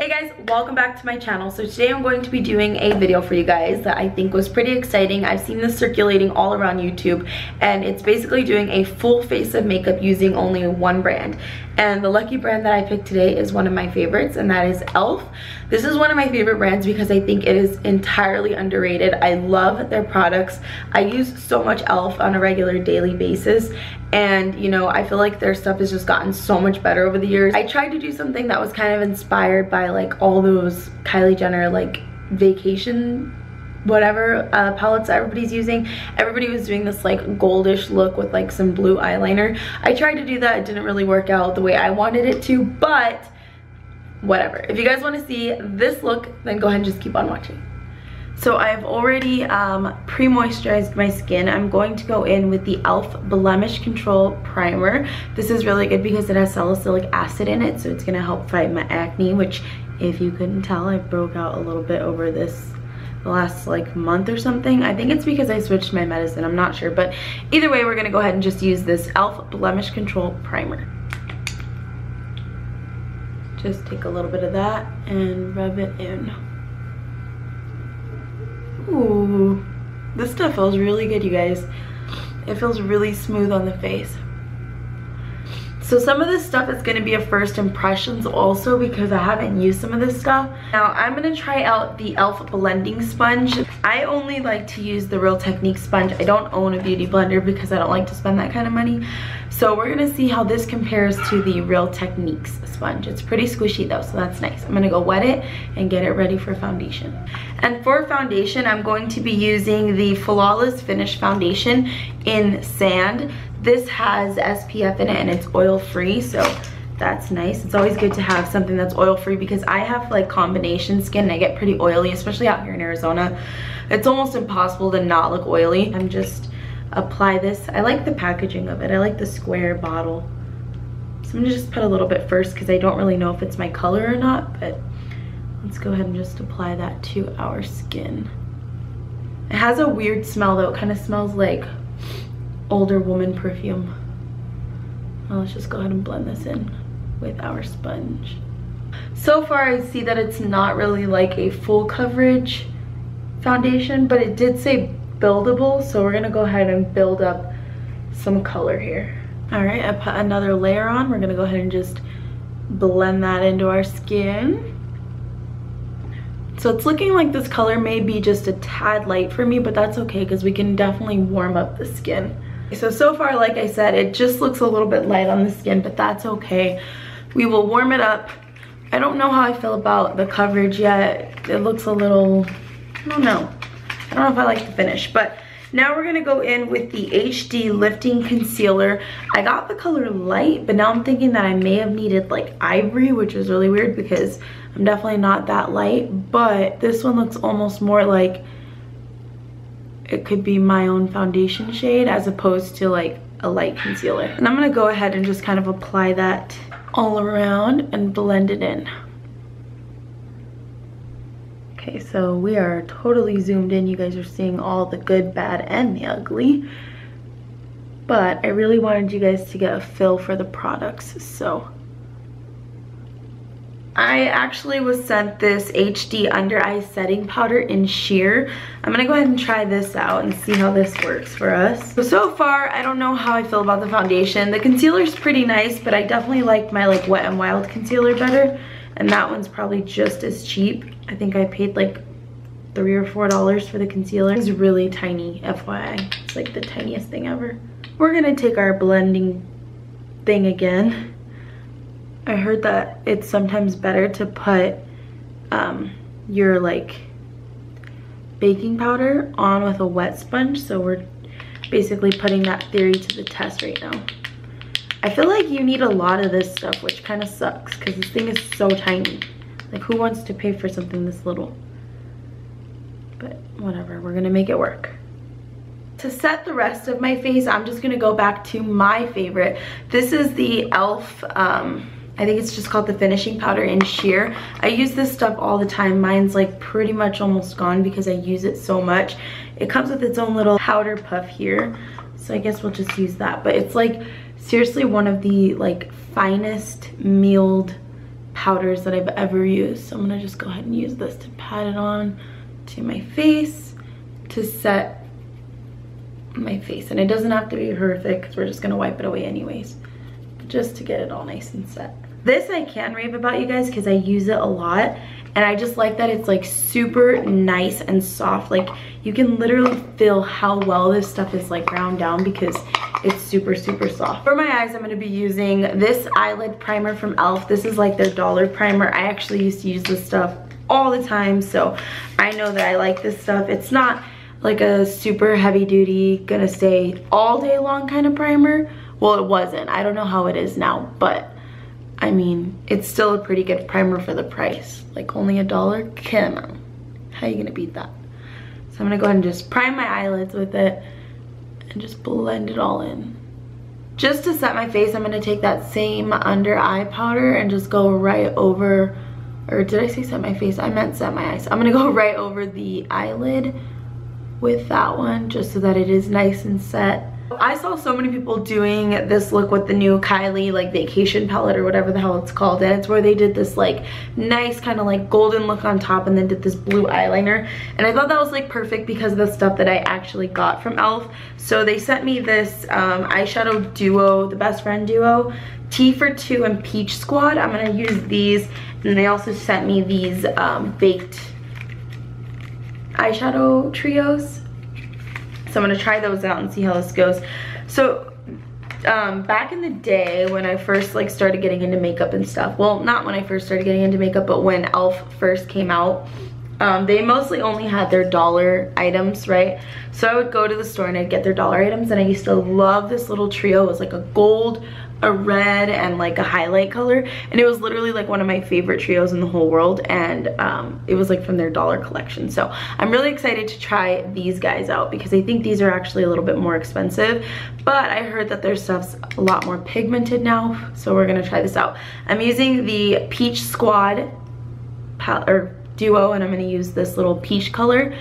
Hey guys, welcome back to my channel. So today I'm going to be doing a video for you guys that I think was pretty exciting. I've seen this circulating all around YouTube, and it's basically doing a full face of makeup using only one brand. And the lucky brand that I picked today is one of my favorites, and that is e.l.f. This is one of my favorite brands because I think it is entirely underrated. I love their products. I use so much e.l.f. on a regular daily basis, and you know, I feel like their stuff has just gotten so much better over the years. I tried to do something that was kind of inspired by like all those Kylie Jenner like vacation whatever palettes that everybody's using. Everybody was doing this like goldish look with like some blue eyeliner. I tried to do that. It didn't really work out the way I wanted it to, but whatever. If you guys want to see this look, then go ahead and just keep on watching. So I've already pre-moisturized my skin. I'm going to go in with the e.l.f. Blemish Control Primer. This is really good because it has salicylic acid in it, so it's going to help fight my acne, which if you couldn't tell, I broke out a little bit over the last like month or something. I think it's because I switched my medicine, I'm not sure, but either way, we're going to go ahead and just use this e.l.f. Blemish Control Primer. Just take a little bit of that and rub it in. Ooh, this stuff feels really good, you guys. It feels really smooth on the face. So some of this stuff is going to be a first impressions also because I haven't used some of this stuff. Now I'm going to try out the e.l.f. blending sponge. I only like to use the Real Technique sponge. I don't own a beauty blender because I don't like to spend that kind of money. So we're going to see how this compares to the Real Techniques sponge. It's pretty squishy though, so that's nice. I'm going to go wet it and get it ready for foundation. And for foundation, I'm going to be using the Flawless Finish Foundation in Sand. This has SPF in it and it's oil free, so that's nice. It's always good to have something that's oil free because I have like combination skin and I get pretty oily, especially out here in Arizona. It's almost impossible to not look oily. I'm just apply this. I like the packaging of it. I like the square bottle. So I'm gonna just put a little bit first because I don't really know if it's my color or not, but let's go ahead and just apply that to our skin. It has a weird smell though. It kind of smells like older woman perfume. Well, let's just go ahead and blend this in with our sponge. So far I see that it's not really like a full coverage foundation, but it did say buildable, so we're gonna go ahead and build up some color here. All right, I put another layer on. We're gonna go ahead and just blend that into our skin. So it's looking like this color may be just a tad light for me, but that's okay because we can definitely warm up the skin. So far, like I said, it just looks a little bit light on the skin, but that's okay. We will warm it up. I don't know how I feel about the coverage yet. It looks a little, I don't know. I don't know if I like the finish, but now we're gonna go in with the HD Lifting Concealer. I got the color light, but now I'm thinking that I may have needed like ivory, which is really weird because I'm definitely not that light, but this one looks almost more like it could be my own foundation shade as opposed to like a light concealer. And I'm gonna go ahead and just kind of apply that all around and blend it in. Okay, so we are totally zoomed in. You guys are seeing all the good, bad, and the ugly. But I really wanted you guys to get a feel for the products, so. I actually was sent this HD Under Eye Setting Powder in Sheer. I'm gonna go ahead and try this out and see how this works for us. So far, I don't know how I feel about the foundation. The concealer's pretty nice, but I definitely like my like Wet n Wild concealer better. And that one's probably just as cheap. I think I paid like $3 or $4 for the concealer. It's really tiny, FYI. It's like the tiniest thing ever. We're gonna take our blending thing again. I heard that it's sometimes better to put your like baking powder on with a wet sponge. So we're basically putting that theory to the test right now. I feel like you need a lot of this stuff, which kind of sucks because this thing is so tiny. Like, who wants to pay for something this little? But whatever, we're gonna make it work. To set the rest of my face, I'm just gonna go back to my favorite. This is the e.l.f. I think it's just called the Finishing Powder in Sheer. I use this stuff all the time. Mine's like pretty much almost gone because I use it so much. It comes with its own little powder puff here, so I guess we'll just use that. But it's like seriously one of the like finest milled powders that I've ever used. So I'm gonna just go ahead and use this to pat it on to my face to set my face. And it doesn't have to be horrific because we're just gonna wipe it away anyways, but just to get it all nice and set. This I can rave about, you guys, because I use it a lot, and I just like that it's like super nice and soft. Like you can literally feel how well this stuff is like ground down because it's super soft. For my eyes, I'm going to be using this eyelid primer from e.l.f. This is like their dollar primer. I actually used to use this stuff all the time, so I know that I like this stuff. It's not like a super heavy duty, gonna stay all day long kind of primer. Well, it wasn't. I don't know how it is now, but I mean, it's still a pretty good primer for the price. Like only $1, come on. How are you gonna beat that? So I'm gonna go ahead and just prime my eyelids with it and just blend it all in. Just to set my face, I'm gonna take that same under eye powder and just go right over, or did I say set my face? I meant set my eyes. I'm gonna go right over the eyelid with that one just so that it is nice and set. I saw so many people doing this look with the new Kylie like vacation palette or whatever the hell it's called, and it's where they did this like nice kind of like golden look on top and then did this blue eyeliner, and I thought that was like perfect because of the stuff that I actually got from e.l.f. So they sent me this eyeshadow duo, the best friend duo, Tea for Two and Peach Squad. I'm gonna use these, and they also sent me these baked eyeshadow trios. So I'm gonna try those out and see how this goes. So back in the day when I first like started getting into makeup and stuff, well, not when I first started getting into makeup, but when e.l.f. first came out, they mostly only had their dollar items, right? So I would go to the store and I'd get their dollar items, and I used to love this little trio. It was like a gold, a red, and like a highlight color, and it was literally like one of my favorite trios in the whole world, and it was like from their dollar collection. So I'm really excited to try these guys out because I think these are actually a little bit more expensive, but I heard that their stuff's a lot more pigmented now, so we're gonna try this out. I'm using the Peach Squad duo, and I'm gonna use this little peach color,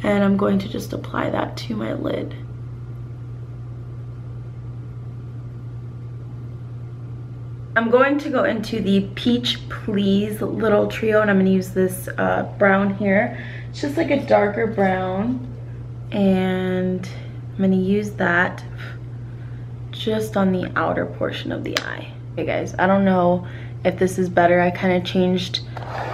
and I'm going to just apply that to my lid. I'm going to go into the Peach Please little trio, and I'm gonna use this brown here. It's just like a darker brown, and I'm gonna use that just on the outer portion of the eye. Okay guys, I don't know if this is better. I kind of changed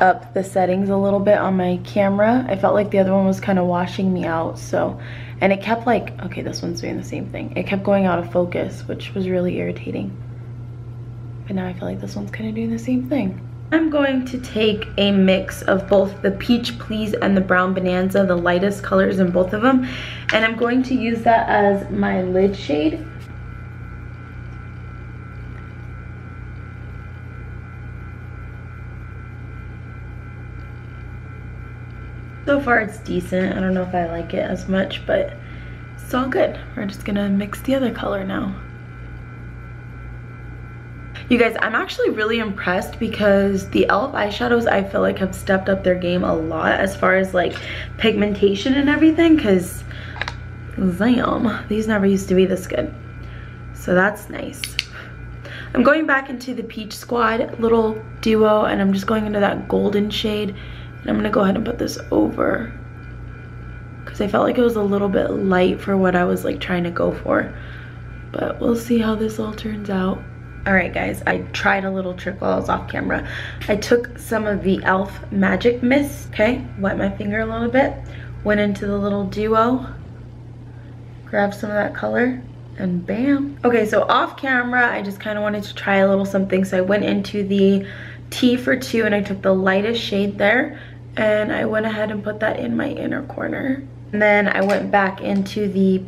up the settings a little bit on my camera. I felt like the other one was kind of washing me out, so, and it kept like, okay, this one's doing the same thing. It kept going out of focus, which was really irritating. But now I feel like this one's kind of doing the same thing. I'm going to take a mix of both the Peach Please and the Brown Bonanza, the lightest colors in both of them, and I'm going to use that as my lid shade. So far it's decent. I don't know if I like it as much, but it's all good. We're just gonna mix the other color now. You guys, I'm actually really impressed because the e.l.f. eyeshadows I feel like have stepped up their game a lot as far as like pigmentation and everything, because damn, these never used to be this good. So that's nice. I'm going back into the Peach Squad little duo, and I'm just going into that golden shade, and I'm gonna go ahead and put this over because I felt like it was a little bit light for what I was like trying to go for, but we'll see how this all turns out. All right guys, I tried a little trick while I was off camera. I took some of the e.l.f. Magic Mist, okay, wet my finger a little bit, went into the little duo, grabbed some of that color, and bam. Okay, so off camera, I just kind of wanted to try a little something, so I went into the Tea for Two, and I took the lightest shade there, and I went ahead and put that in my inner corner. And then I went back into the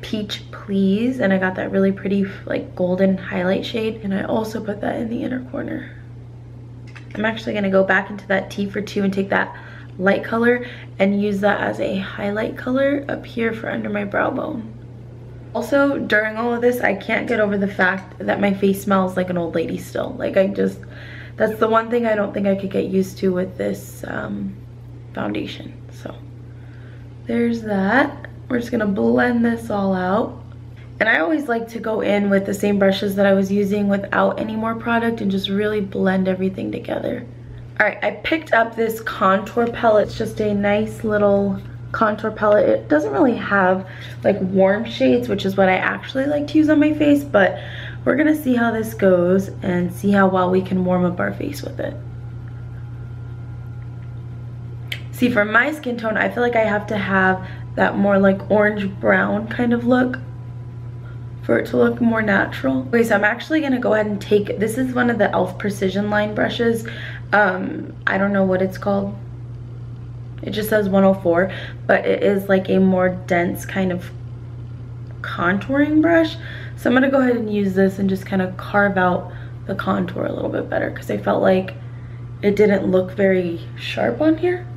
Peach Please, and I got that really pretty like golden highlight shade, and I also put that in the inner corner. I'm actually gonna go back into that Tea for Two and take that light color and use that as a highlight color up here for under my brow bone. Also, during all of this, I can't get over the fact that my face smells like an old lady still. Like that's the one thing I don't think I could get used to with this foundation. So there's that. We're just gonna blend this all out. And I always like to go in with the same brushes that I was using without any more product and just really blend everything together. All right, I picked up this contour palette. It's just a nice little contour palette. It doesn't really have like warm shades, which is what I actually like to use on my face, but we're gonna see how this goes and see how well we can warm up our face with it. See, for my skin tone, I feel like I have to have that more like orange brown kind of look for it to look more natural. Okay, so I'm actually gonna go ahead and take, this is one of the e.l.f. Precision Line brushes. I don't know what it's called. It just says 104, but it is like a more dense kind of contouring brush. So I'm gonna go ahead and use this and just kind of carve out the contour a little bit better because I felt like it didn't look very sharp on here.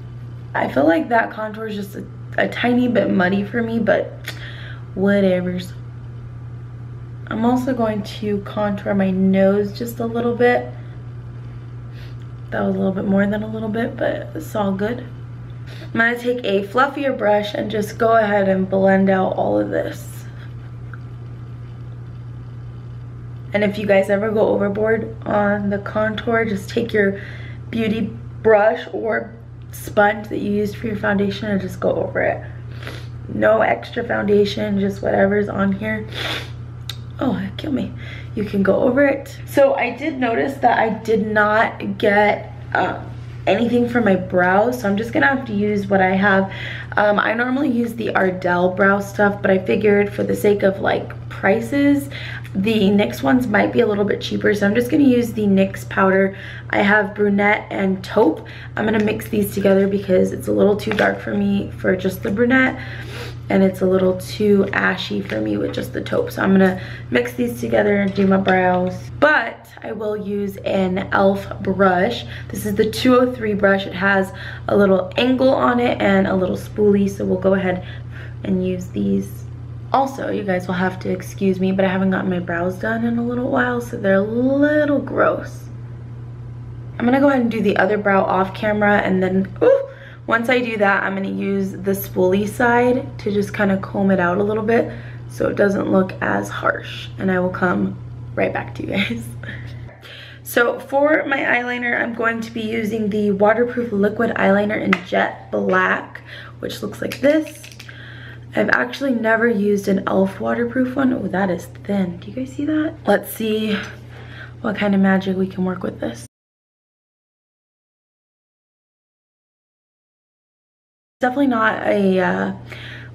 I feel like that contour is just a tiny bit muddy for me, but whatevers. I'm also going to contour my nose just a little bit. That was a little bit more than a little bit, but it's all good. I'm gonna take a fluffier brush and just go ahead and blend out all of this. And if you guys ever go overboard on the contour, just take your beauty brush or sponge that you used for your foundation and just go over it. No extra foundation, just whatever's on here. Oh, kill me. You can go over it. So I did notice that I did not get anything for my brows, so I'm just gonna have to use what I have. I normally use the Ardell brow stuff, but I figured for the sake of like prices, the NYX ones might be a little bit cheaper, so I'm just gonna use the NYX powder. I have brunette and taupe. I'm gonna mix these together because it's a little too dark for me for just the brunette, and it's a little too ashy for me with just the taupe. So I'm gonna mix these together and do my brows. But I will use an e.l.f. brush. This is the 203 brush. It has a little angle on it and a little spoolie, so we'll go ahead and use these. Also, you guys will have to excuse me, but I haven't gotten my brows done in a little while, so they're a little gross. I'm gonna go ahead and do the other brow off camera, and then, once I do that, I'm gonna use the spoolie side to just kind of comb it out a little bit so it doesn't look as harsh. And I will come right back to you guys. So for my eyeliner, I'm going to be using the waterproof liquid eyeliner in Jet Black, which looks like this. I've actually never used an e.l.f. waterproof one. Oh, that is thin. Do you guys see that? Let's see what kind of magic we can work with this. Definitely not a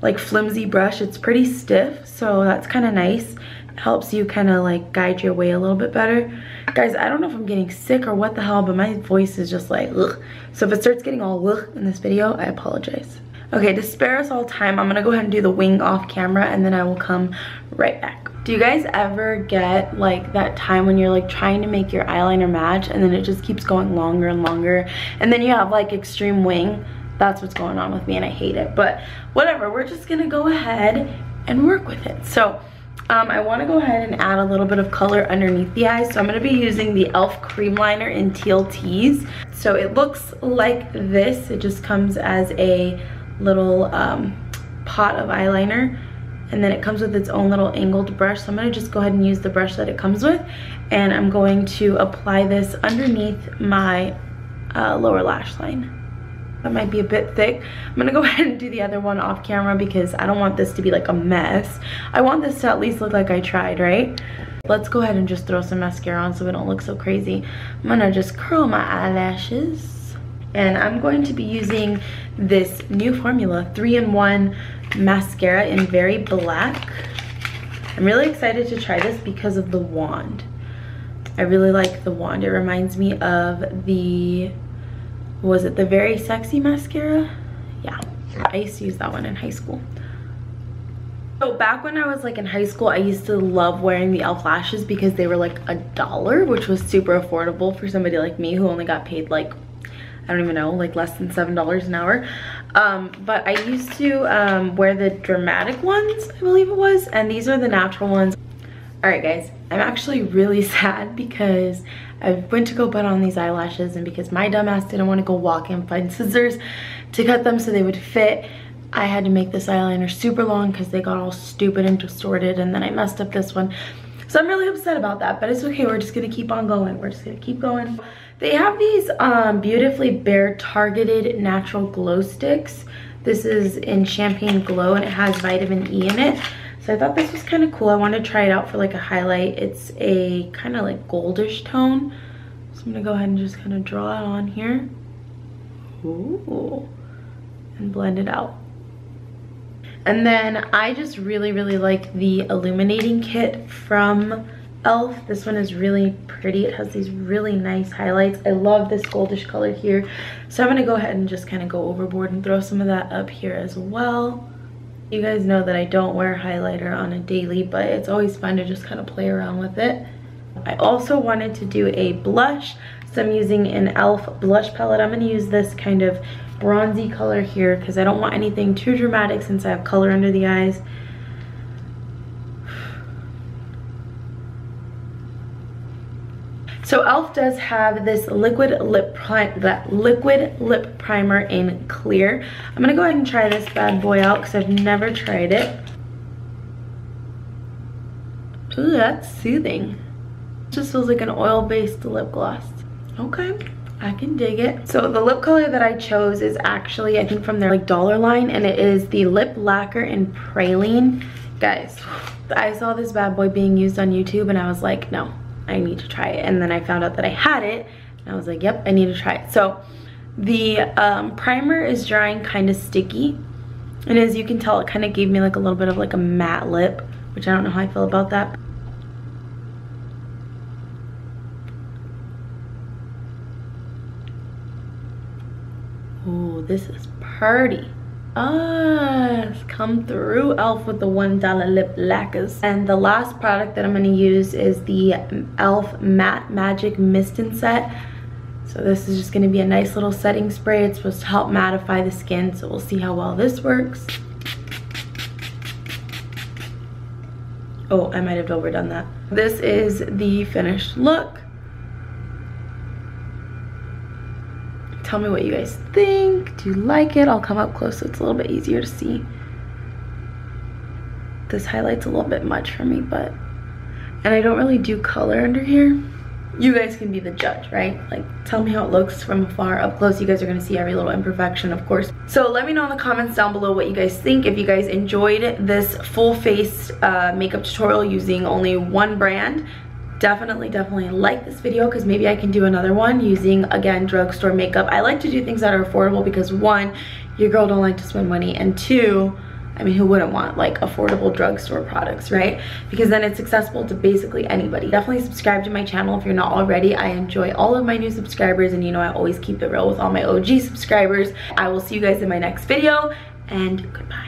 like flimsy brush. It's pretty stiff, so that's kind of nice. It helps you kind of like guide your way a little bit better. Guys, I don't know if I'm getting sick or what the hell, but my voice is just like ugh. So if it starts getting all ugh in this video, I apologize. Okay, to spare us all time, I'm gonna go ahead and do the wing off camera, and then I will come right back. Do you guys ever get like that time when you're like trying to make your eyeliner match and then it just keeps going longer and longer, and then you have like extreme wing? That's what's going on with me and I hate it, but whatever, we're just gonna go ahead and work with it. So I want to go ahead and add a little bit of color underneath the eyes, so I'm going to be using the e.l.f. cream liner in Teal Tease. So it looks like this. It just comes as a little pot of eyeliner, and then it comes with its own little angled brush. So I'm going to just go ahead and use the brush that it comes with, and I'm going to apply this underneath my lower lash line. That might be a bit thick. I'm gonna go ahead and do the other one off camera because I don't want this to be like a mess. I want this to at least look like I tried, right? Let's go ahead and just throw some mascara on so we don't look so crazy. I'm gonna just curl my eyelashes. And I'm going to be using this new formula, 3-in-1 mascara in Very Black. I'm really excited to try this because of the wand. I really like the wand. It reminds me of the, was it the Very Sexy mascara? Yeah, I used to use that one in high school. So back when I was like in high school, I used to love wearing the e.l.f. lashes because they were like $1, which was super affordable for somebody like me who only got paid like, I don't even know, like less than $7 an hour. But I used to wear the dramatic ones, I believe it was, and these are the natural ones. All right guys, I'm actually really sad because I went to go put on these eyelashes, and because my dumbass didn't want to go walk and find scissors to cut them so they would fit, I had to make this eyeliner super long because they got all stupid and distorted, and then I messed up this one. So I'm really upset about that, but it's okay. We're just gonna keep on going. We're just gonna keep going. They have these Beautifully Bare targeted natural glow sticks. This is in Champagne Glow and it has vitamin E in it. So I thought this was kind of cool. I wanted to try it out for like a highlight. It's a kind of like goldish tone. So I'm gonna go ahead and just kind of draw it on here. Ooh. And blend it out. And then I just really like the illuminating kit from e.l.f. This one is really pretty. It has these really nice highlights. I love this goldish color here. So I'm gonna go ahead and just kind of go overboard and throw some of that up here as well. You guys know that I don't wear highlighter on a daily, but it's always fun to just kind of play around with it. I also wanted to do a blush. So I'm using an e.l.f. blush palette. I'm gonna use this kind of bronzy color here because I don't want anything too dramatic since I have color under the eyes. So e.l.f. does have this liquid lip primer in clear. I'm gonna go ahead and try this bad boy out because I've never tried it. Ooh, that's soothing. It just feels like an oil-based lip gloss. Okay, I can dig it. So the lip color that I chose is actually, I think, from their like dollar line, and it is the lip lacquer in Praline. Guys, I saw this bad boy being used on YouTube and I was like, no, I need to try it. And then I found out that I had it and I was like, yep, I need to try it. So the primer is drying kind of sticky, and as you can tell, it kind of gave me like a little bit of like a matte lip, which I don't know how I feel about that. Ooh, this is pretty. It's come through. e.l.f. with the $1 lip lacquers. And the last product that I'm going to use is the e.l.f. Matte Magic Mist and Set. So this is just going to be a nice little setting spray. It's supposed to help mattify the skin, so we'll see how well this works. Oh, I might have overdone that. This is the finished look. Tell me what you guys think. Do you like it? I'll come up close so it's a little bit easier to see. This highlight's a little bit much for me, but... And I don't really do color under here. You guys can be the judge, right? Like, tell me how it looks from afar. Up close, you guys are gonna see every little imperfection, of course. So let me know in the comments down below what you guys think. If you guys enjoyed this full face makeup tutorial using only one brand, definitely like this video, because maybe I can do another one using, again, drugstore makeup. I like to do things that are affordable because, one, your girl don't like to spend money, and two, I mean, who wouldn't want like affordable drugstore products, right? Because then it's accessible to basically anybody. Definitely subscribe to my channel if you're not already. I enjoy all of my new subscribers, and you know I always keep it real with all my OG subscribers. I will see you guys in my next video, and goodbye.